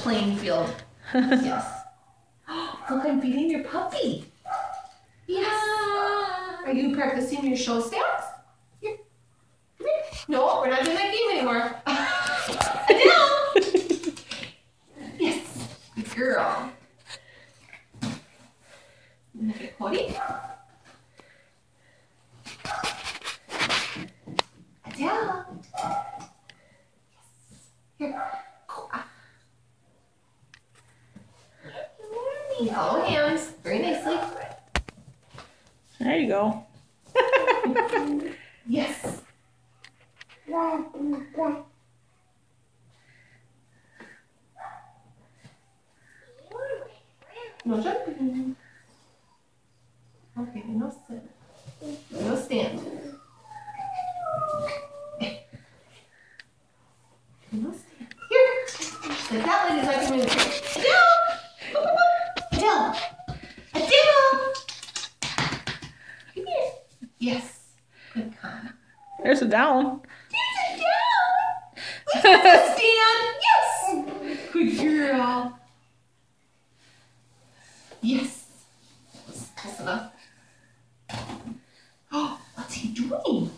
playing field. Yes. Look, I'm feeding your puppy. Yes. Are you practicing your show stats? Here. Come here. No, we're not doing that game anymore. Adele! Yes. Good girl. Okay, Cody. Adele. Yes. Here. Follow hands very nicely. There you go. Yes. No jumping. Okay, no sit. No stand. No stand. Here. Sit that way so I can move. Adele! Adele! Come here. Yes. Good God. There's a down. There's a down! Stand! Yes! Good girl. Yes. Close enough. Oh, what's he doing?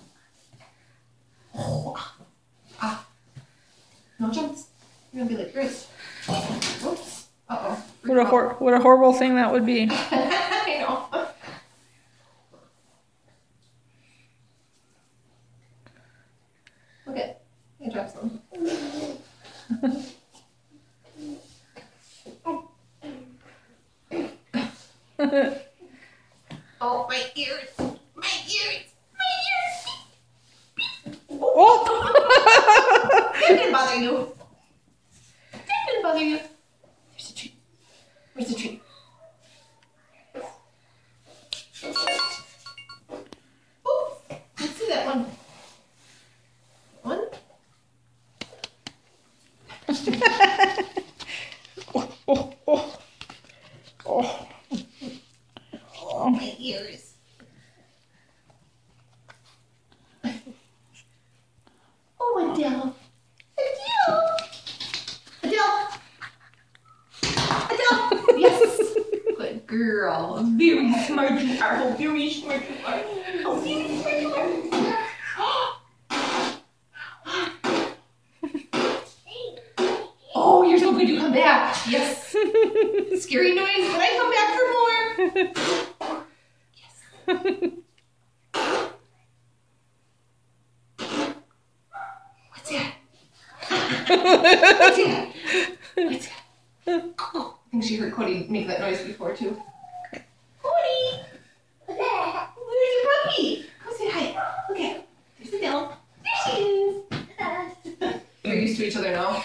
Oh. Ah. No jumps. You're gonna be like Chris. Oops. Uh-oh. What a horrible thing that would be. I know. Okay. I dropped some. Oh, my ears. My ears. My ears. Oh! That didn't bother you. That didn't bother you. There's a treat. Where's the treat? Oh, let's see that one. One. Oh, oh, oh. Oh, my ears. Oh, Adele. Adele. Adele. Adele. Yes. Good girl. Very smart you are. Oh, very smart you are. Oh, very smart you are. Oh, you're so good. You come back. Yes. Scary noise, but I come back for more. Yes. What's that? What's that? What's that? Oh, I think she heard Cody make that noise before too. Cody! Where's your puppy? Come say hi. Okay. There's Adele. There she is. They're used to each other now.